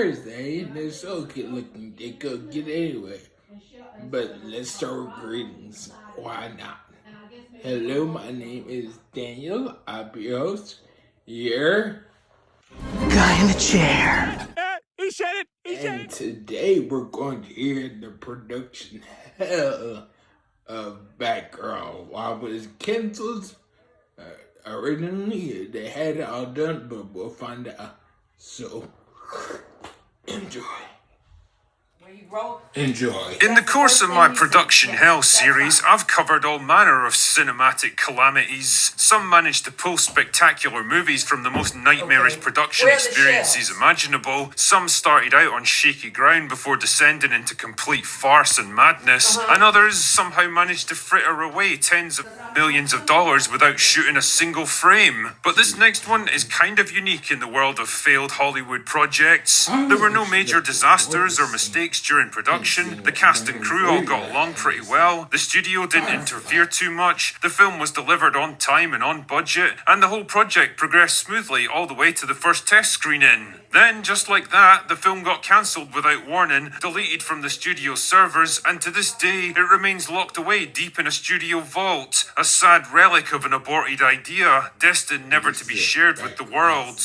Thursday, and the show get looking good anyway. But let's start with greetings. Why not? Hello, my name is Daniel. I'll be your host. Here. Guy in the chair. He said it. And today we're going to hear the production hell of Batgirl. While it was canceled, originally they had it all done, but we'll find out. So, enjoy. Enjoy. In the course of my Production Hell series, I've covered all manner of cinematic calamities. Some managed to pull spectacular movies from the most nightmarish production experiences imaginable. Some started out on shaky ground before descending into complete farce and madness. And others somehow managed to fritter away tens of millions of dollars without shooting a single frame. But this next one is kind of unique in the world of failed Hollywood projects. There were no major disasters or mistakes during production. The cast and crew all got along pretty well. The studio didn't interfere too much. The film was delivered on time and on budget, and the whole project progressed smoothly all the way to the first test screening. Then, just like that, the film got cancelled without warning, deleted from the studio servers, and to this day, it remains locked away deep in a studio vault, a sad relic of an aborted idea, destined never to be shared with the world.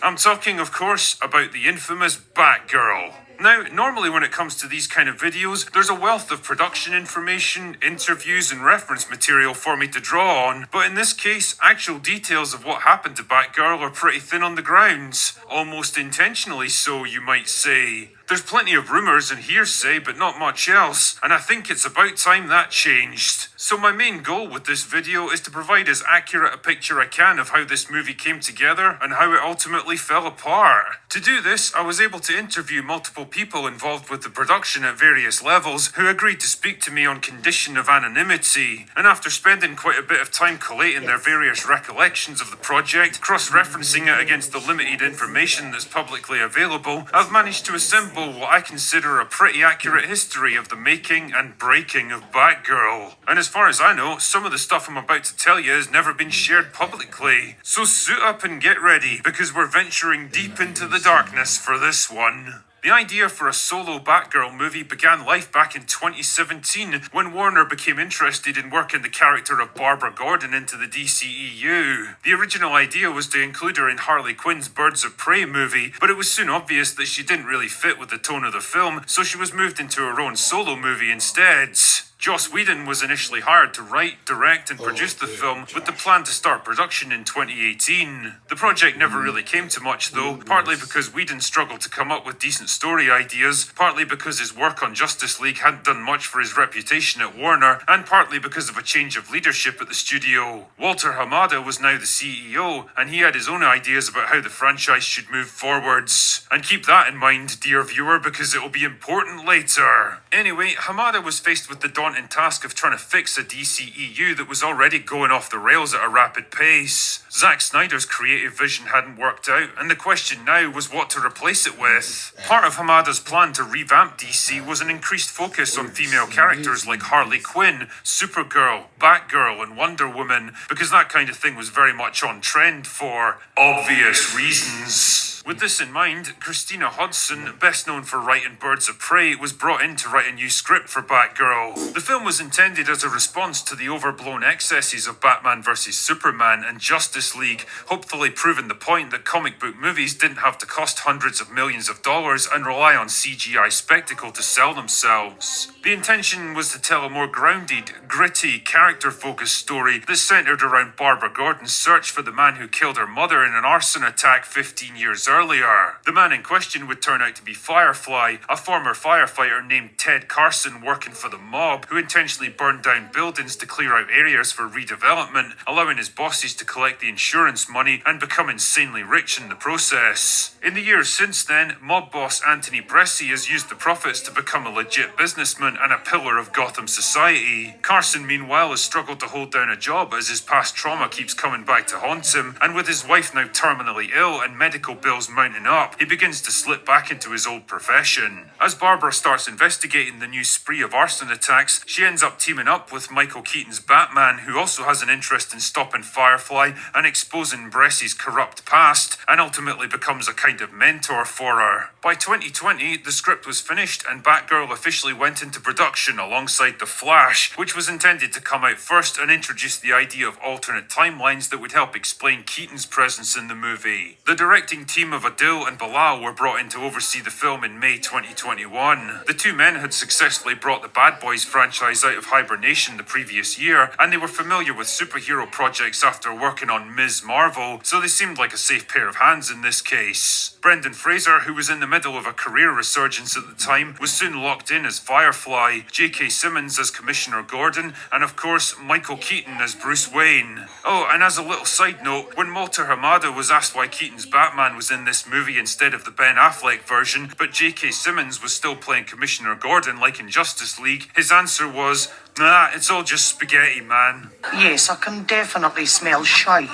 I'm talking, of course, about the infamous Batgirl. Now, normally when it comes to these kind of videos, there's a wealth of production information, interviews and reference material for me to draw on, but in this case, actual details of what happened to Batgirl are pretty thin on the grounds. Almost intentionally so, you might say. There's plenty of rumours and hearsay, but not much else, and I think it's about time that changed. So my main goal with this video is to provide as accurate a picture I can of how this movie came together and how it ultimately fell apart. To do this, I was able to interview multiple people involved with the production at various levels who agreed to speak to me on condition of anonymity, and after spending quite a bit of time collating their various recollections of the project, cross-referencing it against the limited information that's publicly available, I've managed to assemble what I consider a pretty accurate history of the making and breaking of Batgirl. And as far as I know, some of the stuff I'm about to tell you has never been shared publicly. So suit up and get ready, because we're venturing deep into the darkness for this one. The idea for a solo Batgirl movie began life back in 2017 when Warner became interested in working the character of Barbara Gordon into the DCEU. The original idea was to include her in Harley Quinn's Birds of Prey movie, but it was soon obvious that she didn't really fit with the tone of the film, so she was moved into her own solo movie instead. Joss Whedon was initially hired to write, direct and produce the film with the plan to start production in 2018. The project never really came to much though, partly because Whedon struggled to come up with decent story ideas, partly because his work on Justice League hadn't done much for his reputation at Warner, and partly because of a change of leadership at the studio. Walter Hamada was now the CEO, and he had his own ideas about how the franchise should move forwards. And keep that in mind, dear viewer, because it will be important later. Anyway, Hamada was faced with the daunting task of trying to fix a DCEU that was already going off the rails at a rapid pace. Zack Snyder's creative vision hadn't worked out, and the question now was what to replace it with. Part of Hamada's plan to revamp DC was an increased focus on female characters like Harley Quinn, Supergirl, Batgirl and Wonder Woman, because that kind of thing was very much on trend for obvious reasons. With this in mind, Christina Hodson, best known for writing Birds of Prey, was brought in to write a new script for Batgirl. The film was intended as a response to the overblown excesses of Batman vs Superman and Justice League, hopefully proving the point that comic book movies didn't have to cost hundreds of millions of dollars and rely on CGI spectacle to sell themselves. The intention was to tell a more grounded, gritty, character-focused story that centered around Barbara Gordon's search for the man who killed her mother in an arson attack 15 years earlier. The man in question would turn out to be Firefly, a former firefighter named Ted Carson working for the mob, who intentionally burned down buildings to clear out areas for redevelopment, allowing his bosses to collect the insurance money and become insanely rich in the process. In the years since then, mob boss Anthony Bresci has used the profits to become a legit businessman and a pillar of Gotham society. Carson, meanwhile, has struggled to hold down a job as his past trauma keeps coming back to haunt him, and with his wife now terminally ill and medical bills troubles mounting up, he begins to slip back into his old profession. As Barbara starts investigating the new spree of arson attacks, she ends up teaming up with Michael Keaton's Batman, who also has an interest in stopping Firefly and exposing Bressy's corrupt past, and ultimately becomes a kind of mentor for her. By 2020, the script was finished and Batgirl officially went into production alongside The Flash, which was intended to come out first and introduce the idea of alternate timelines that would help explain Keaton's presence in the movie. The directing team of Adil and Bilal were brought in to oversee the film in May 2021. The two men had successfully brought the Bad Boys franchise out of hibernation the previous year, and they were familiar with superhero projects after working on Ms. Marvel, so they seemed like a safe pair of hands in this case. Brendan Fraser, who was in the middle of a career resurgence at the time, was soon locked in as Firefly, J.K. Simmons as Commissioner Gordon, and of course Michael Keaton as Bruce Wayne. Oh, and as a little side note, when Walter Hamada was asked why Keaton's Batman was in this movie instead of the Ben Affleck version, but J.K. Simmons was still playing Commissioner Gordon like in Justice League, his answer was, "Nah, it's all just spaghetti, man." Yes, I can definitely smell shite.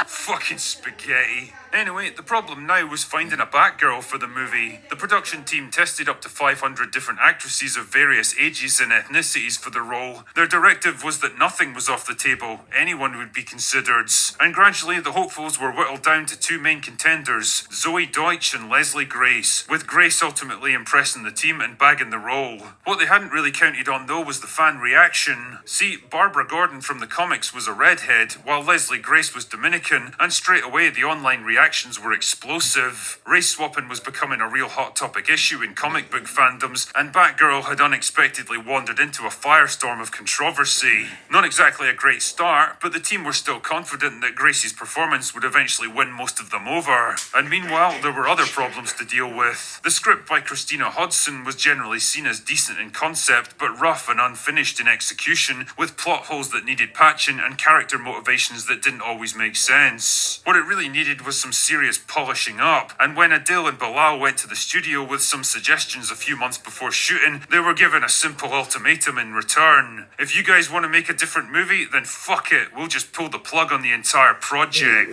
Fucking spaghetti. Anyway, the problem now was finding a Batgirl for the movie. The production team tested up to 500 different actresses of various ages and ethnicities for the role. Their directive was that nothing was off the table, anyone would be considered. And gradually the hopefuls were whittled down to two main contenders, Zoe Deutsch and Leslie Grace, with Grace ultimately impressing the team and bagging the role. What they hadn't really counted on though was the fan reaction. See, Barbara Gordon from the comics was a redhead, while Leslie Grace was Dominican, and straight away the online reactions were explosive. Race swapping was becoming a real hot topic issue in comic book fandoms, and Batgirl had unexpectedly wandered into a firestorm of controversy. Not exactly a great start, but the team were still confident that Grace's performance would eventually win most of them over. And meanwhile, there were other problems to deal with. The script by Christina Hodson was generally seen as decent in concept, but rough and unfinished in execution, with plot holes that needed patching and character motivations that didn't always make sense. What it really needed was some serious polishing up, and when Adil and Bilal went to the studio with some suggestions a few months before shooting, they were given a simple ultimatum in return. If you guys want to make a different movie, then fuck it, we'll just pull the plug on the entire project.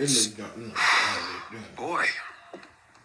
Boy,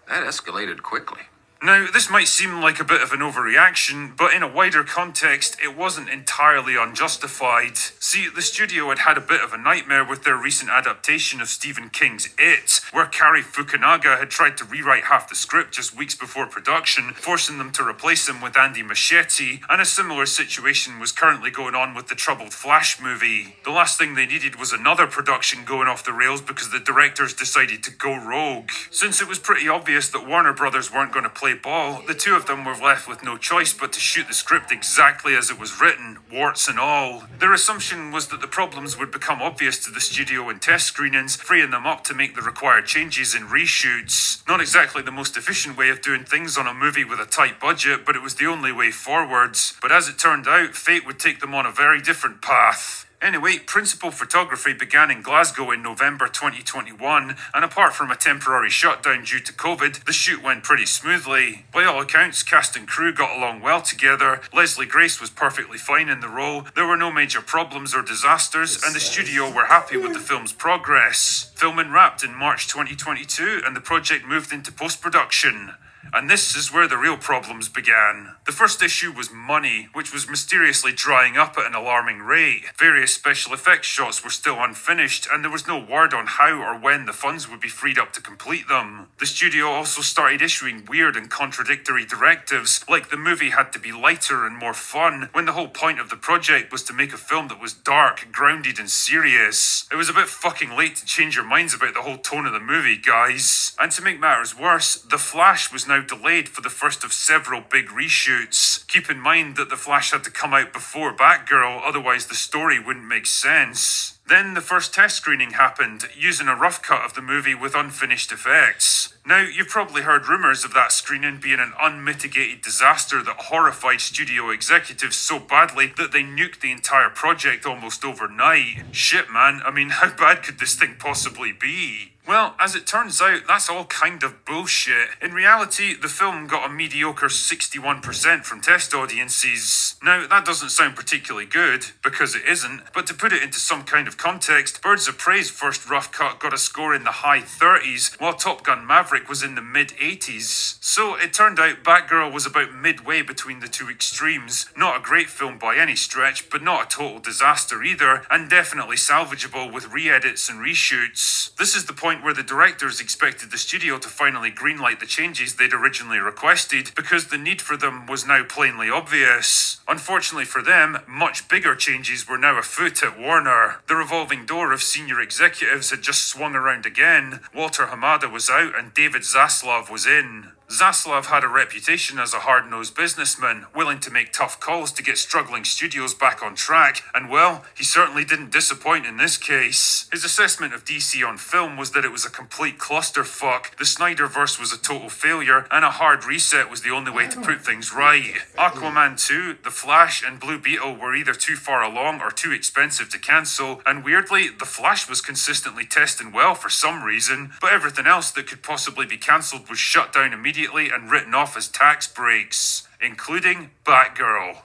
that escalated quickly. Now, this might seem like a bit of an overreaction, but in a wider context, it wasn't entirely unjustified. See, the studio had had a bit of a nightmare with their recent adaptation of Stephen King's It, where Cary Fukunaga had tried to rewrite half the script just weeks before production, forcing them to replace him with Andy Muschietti, and a similar situation was currently going on with the troubled Flash movie. The last thing they needed was another production going off the rails because the directors decided to go rogue. Since it was pretty obvious that Warner Brothers weren't going to play ball, the two of them were left with no choice but to shoot the script exactly as it was written, warts and all. Their assumption was that the problems would become obvious to the studio in test screenings, freeing them up to make the required changes in reshoots. Not exactly the most efficient way of doing things on a movie with a tight budget, but it was the only way forwards. But as it turned out, fate would take them on a very different path. Anyway, principal photography began in Glasgow in November 2021, and apart from a temporary shutdown due to COVID, the shoot went pretty smoothly. By all accounts, cast and crew got along well together, Leslie Grace was perfectly fine in the role, there were no major problems or disasters, and the studio were happy with the film's progress. Filming wrapped in March 2022, and the project moved into post-production. And this is where the real problems began. The first issue was money, which was mysteriously drying up at an alarming rate. Various special effects shots were still unfinished, and there was no word on how or when the funds would be freed up to complete them. The studio also started issuing weird and contradictory directives, like the movie had to be lighter and more fun, when the whole point of the project was to make a film that was dark, grounded and serious. It was a bit fucking late to change your minds about the whole tone of the movie, guys. And to make matters worse, The Flash was now delayed for the first of several big reshoots. Keep in mind that The Flash had to come out before Batgirl, otherwise the story wouldn't make sense. Then the first test screening happened, using a rough cut of the movie with unfinished effects. Now, you've probably heard rumours of that screening being an unmitigated disaster that horrified studio executives so badly that they nuked the entire project almost overnight. Shit, man, I mean, how bad could this thing possibly be? Well, as it turns out, that's all kind of bullshit. In reality, the film got a mediocre 61% from test audiences. Now, that doesn't sound particularly good, because it isn't, but to put it into some kind of context, Birds of Prey's first rough cut got a score in the high 30s, while Top Gun Maverick was in the mid 80s. So it turned out Batgirl was about midway between the two extremes. Not a great film by any stretch, but not a total disaster either, and definitely salvageable with re-edits and reshoots. This is the point where the directors expected the studio to finally greenlight the changes they'd originally requested, because the need for them was now plainly obvious. Unfortunately for them, much bigger changes were now afoot at Warner. The revolving door of senior executives had just swung around again. Walter Hamada was out and David Zaslav was in. Zaslav had a reputation as a hard-nosed businessman, willing to make tough calls to get struggling studios back on track, and well, he certainly didn't disappoint in this case. His assessment of DC on film was that it was a complete clusterfuck, the Snyderverse was a total failure, and a hard reset was the only way to put things right. Aquaman 2, The Flash, and Blue Beetle were either too far along or too expensive to cancel, and weirdly, The Flash was consistently testing well for some reason, but everything else that could possibly be cancelled was shut down immediately and written off as tax breaks, including Batgirl.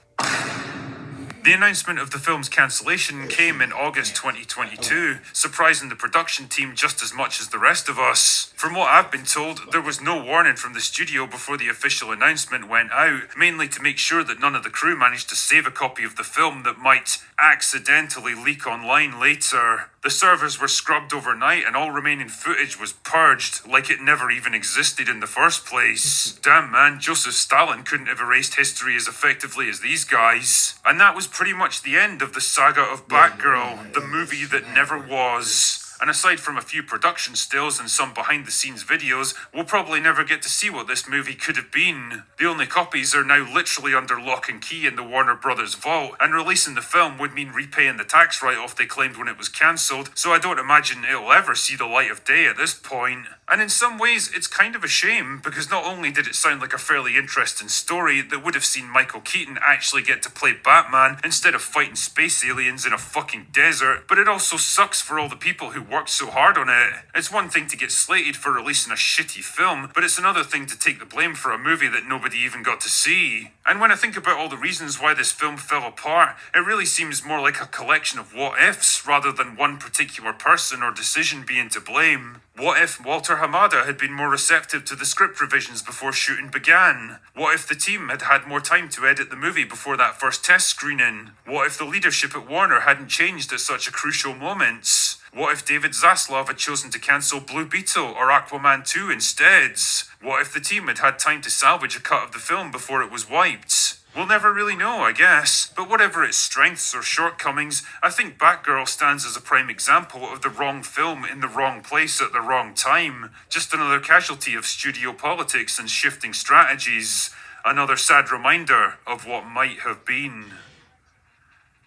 The announcement of the film's cancellation came in August 2022, surprising the production team just as much as the rest of us. From what I've been told, there was no warning from the studio before the official announcement went out, mainly to make sure that none of the crew managed to save a copy of the film that might accidentally leak online later. The servers were scrubbed overnight and all remaining footage was purged like it never even existed in the first place. Damn man, Joseph Stalin couldn't have erased history as effectively as these guys. And that was pretty much the end of the saga of Batgirl, the movie that never was. And aside from a few production stills and some behind-the-scenes videos, we'll probably never get to see what this movie could have been. The only copies are now literally under lock and key in the Warner Brothers vault, and releasing the film would mean repaying the tax write-off they claimed when it was cancelled, so I don't imagine it'll ever see the light of day at this point. And in some ways, it's kind of a shame, because not only did it sound like a fairly interesting story that would have seen Michael Keaton actually get to play Batman instead of fighting space aliens in a fucking desert, but it also sucks for all the people who worked so hard on it. It's one thing to get slated for releasing a shitty film, but it's another thing to take the blame for a movie that nobody even got to see. And when I think about all the reasons why this film fell apart, it really seems more like a collection of what-ifs rather than one particular person or decision being to blame. What if Walter Hamada had been more receptive to the script revisions before shooting began? What if the team had had more time to edit the movie before that first test screening? What if the leadership at Warner hadn't changed at such a crucial moment? What if David Zaslav had chosen to cancel Blue Beetle or Aquaman 2 instead? What if the team had had time to salvage a cut of the film before it was wiped? We'll never really know, I guess, but whatever its strengths or shortcomings, I think Batgirl stands as a prime example of the wrong film in the wrong place at the wrong time. Just another casualty of studio politics and shifting strategies. Another sad reminder of what might have been.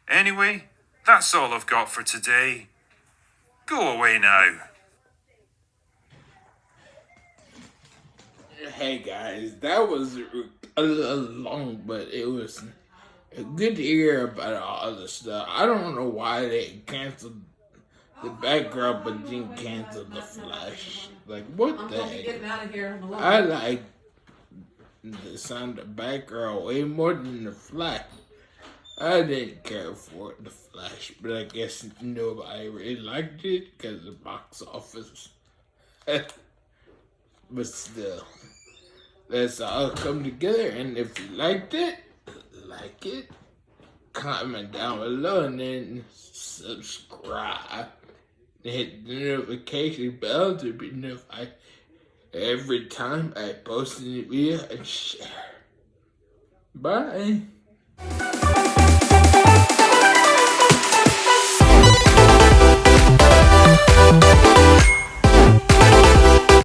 Anyway, that's all I've got for today. Go away now. Hey guys, that was a little long, but it was good to hear about all the stuff. I don't know why they canceled the Batgirl but didn't cancel the Flash. Like, what the heck? I like the sound of Batgirl way more than the Flash. I didn't care for the Flash, but I guess nobody really liked it because of the box office. But still, let's all come together, and if you liked it, like it, comment down below, and then subscribe. And hit the notification bell to be notified every time I post a new video and share. Bye.